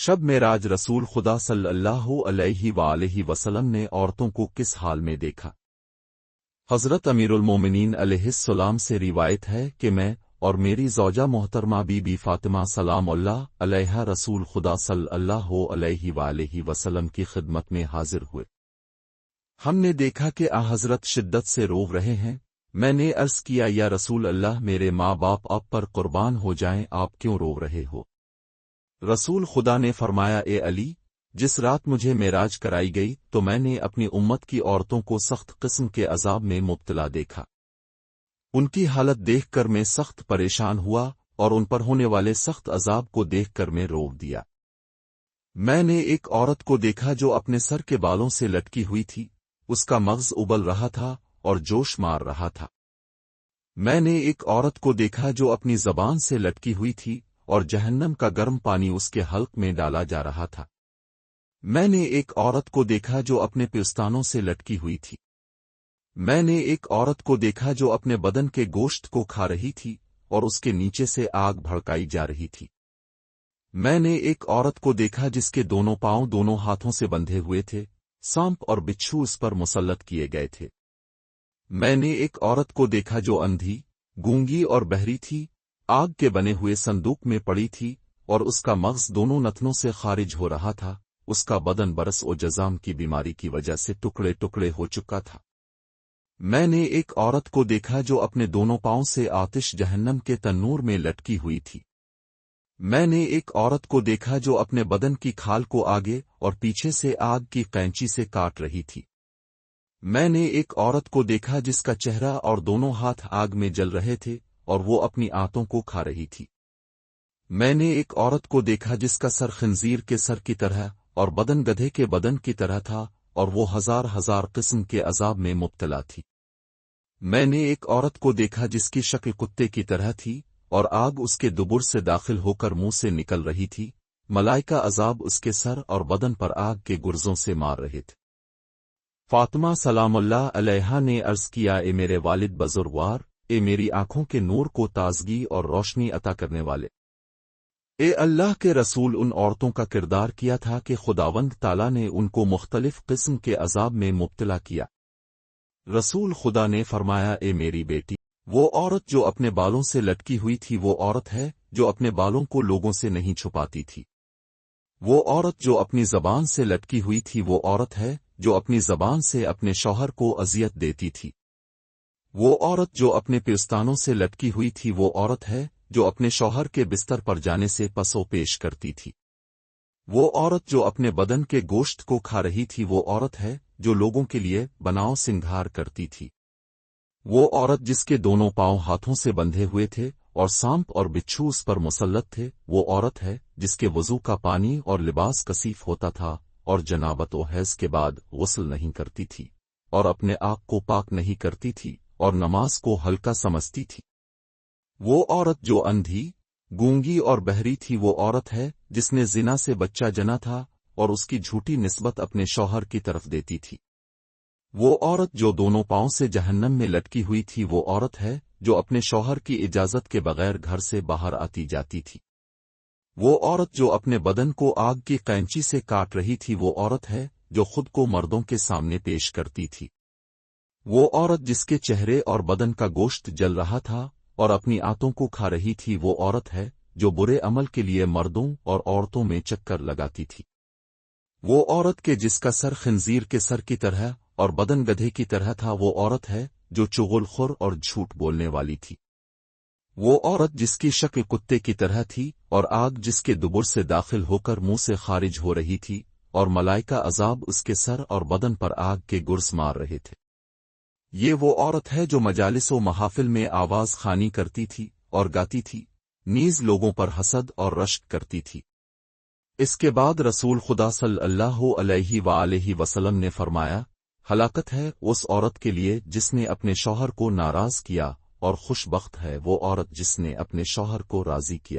شب معراج رسول خدا صلی اللہ علیہ وآلہ وسلم نے عورتوں کو کس حال میں دیکھا؟ حضرت امیر المومنین علیہ السلام سے روایت ہے کہ میں اور میری زوجہ محترمہ بی بی فاطمہ سلام اللہ علیہا رسول خدا صلی اللہ علیہ وآلہ وسلم کی خدمت میں حاضر ہوئے۔ ہم نے دیکھا کہ حضرت شدت سے رو رہے ہیں۔ میں نے عرض کیا، یا رسول اللہ، میرے ماں باپ آپ پر قربان ہو جائیں، آپ کیوں رو رہے ہو؟ رسول خدا نے فرمایا، اے علی، جس رات مجھے معراج کرائی گئی تو میں نے اپنی امت کی عورتوں کو سخت قسم کے عذاب میں مبتلا دیکھا۔ ان کی حالت دیکھ کر میں سخت پریشان ہوا اور ان پر ہونے والے سخت عذاب کو دیکھ کر میں رو دیا۔ میں نے ایک عورت کو دیکھا جو اپنے سر کے بالوں سے لٹکی ہوئی تھی، اس کا مغز ابل رہا تھا اور جوش مار رہا تھا۔ میں نے ایک عورت کو دیکھا جو اپنی زبان سے لٹکی ہوئی تھی اور جہنم کا گرم پانی اس کے حلق میں ڈالا جا رہا تھا۔ میں نے ایک عورت کو دیکھا جو اپنے پیوستانوں سے لٹکی ہوئی تھی۔ میں نے ایک عورت کو دیکھا جو اپنے بدن کے گوشت کو کھا رہی تھی اور اس کے نیچے سے آگ بھڑکائی جا رہی تھی۔ میں نے ایک عورت کو دیکھا جس کے دونوں پاؤں دونوں ہاتھوں سے بندھے ہوئے تھے، سانپ اور بچھو اس پر مسلط کیے گئے تھے۔ میں نے ایک عورت کو دیکھا جو اندھی، گونگی اور بہری تھی، آگ کے بنے ہوئے صندوق میں پڑی تھی اور اس کا مغز دونوں نتنوں سے خارج ہو رہا تھا، اس کا بدن برس و جزام کی بیماری کی وجہ سے ٹکڑے ٹکڑے ہو چکا تھا۔ میں نے ایک عورت کو دیکھا جو اپنے دونوں پاؤں سے آتش جہنم کے تنور میں لٹکی ہوئی تھی۔ میں نے ایک عورت کو دیکھا جو اپنے بدن کی کھال کو آگے اور پیچھے سے آگ کی قینچی سے کاٹ رہی تھی۔ میں نے ایک عورت کو دیکھا جس کا چہرہ اور دونوں ہاتھ آگ میں جل رہے تھے اور وہ اپنی آنتوں کو کھا رہی تھی۔ میں نے ایک عورت کو دیکھا جس کا سر خنزیر کے سر کی طرح اور بدن گدھے کے بدن کی طرح تھا اور وہ ہزار ہزار قسم کے عذاب میں مبتلا تھی۔ میں نے ایک عورت کو دیکھا جس کی شکل کتے کی طرح تھی اور آگ اس کے دبر سے داخل ہو کر منہ سے نکل رہی تھی، ملائکہ عذاب اس کے سر اور بدن پر آگ کے گرزوں سے مار رہے تھے۔ فاطمہ سلام اللہ علیہا نے عرض کیا، اے میرے والد بزرگوار، اے میری آنکھوں کے نور کو تازگی اور روشنی عطا کرنے والے، اے اللہ کے رسول، ان عورتوں کا کردار کیا تھا کہ خداوند تعالیٰ نے ان کو مختلف قسم کے عذاب میں مبتلا کیا؟ رسول خدا نے فرمایا، اے میری بیٹی، وہ عورت جو اپنے بالوں سے لٹکی ہوئی تھی وہ عورت ہے جو اپنے بالوں کو لوگوں سے نہیں چھپاتی تھی۔ وہ عورت جو اپنی زبان سے لٹکی ہوئی تھی وہ عورت ہے جو اپنی زبان سے اپنے شوہر کو اذیت دیتی تھی۔ وہ عورت جو اپنے پیوستانوں سے لٹکی ہوئی تھی وہ عورت ہے جو اپنے شوہر کے بستر پر جانے سے پسو پیش کرتی تھی۔ وہ عورت جو اپنے بدن کے گوشت کو کھا رہی تھی وہ عورت ہے جو لوگوں کے لیے بناؤ سنگھار کرتی تھی۔ وہ عورت جس کے دونوں پاؤں ہاتھوں سے بندھے ہوئے تھے اور سانپ اور بچھو اس پر مسلط تھے، وہ عورت ہے جس کے وضو کا پانی اور لباس کثیف ہوتا تھا اور جنابت و حیض کے بعد غسل نہیں کرتی تھی اور اپنے آپ کو پاک نہیں کرتی تھی اور نماز کو ہلکا سمجھتی تھی۔ وہ عورت جو اندھی، گونگی اور بہری تھی وہ عورت ہے جس نے زنا سے بچہ جنا تھا اور اس کی جھوٹی نسبت اپنے شوہر کی طرف دیتی تھی۔ وہ عورت جو دونوں پاؤں سے جہنم میں لٹکی ہوئی تھی وہ عورت ہے جو اپنے شوہر کی اجازت کے بغیر گھر سے باہر آتی جاتی تھی۔ وہ عورت جو اپنے بدن کو آگ کی قینچی سے کاٹ رہی تھی وہ عورت ہے جو خود کو مردوں کے سامنے پیش کرتی تھی۔ وہ عورت جس کے چہرے اور بدن کا گوشت جل رہا تھا اور اپنی آنتوں کو کھا رہی تھی وہ عورت ہے جو برے عمل کے لیے مردوں اور عورتوں میں چکر لگاتی تھی۔ وہ عورت کے جس کا سر خنزیر کے سر کی طرح اور بدن گدھے کی طرح تھا وہ عورت ہے جو چغل خور اور جھوٹ بولنے والی تھی۔ وہ عورت جس کی شکل کتے کی طرح تھی اور آگ جس کے دبر سے داخل ہو کر منہ سے خارج ہو رہی تھی اور ملائکہ عذاب اس کے سر اور بدن پر آگ کے گرز مار رہے تھے۔ یہ وہ عورت ہے جو مجالس و محافل میں آواز خوانی کرتی تھی اور گاتی تھی، نیز لوگوں پر حسد اور رشک کرتی تھی۔ اس کے بعد رسول خدا صلی اللہ علیہ وآلہ وسلم نے فرمایا، ہلاکت ہے اس عورت کے لیے جس نے اپنے شوہر کو ناراض کیا، اور خوش بخت ہے وہ عورت جس نے اپنے شوہر کو راضی کیا۔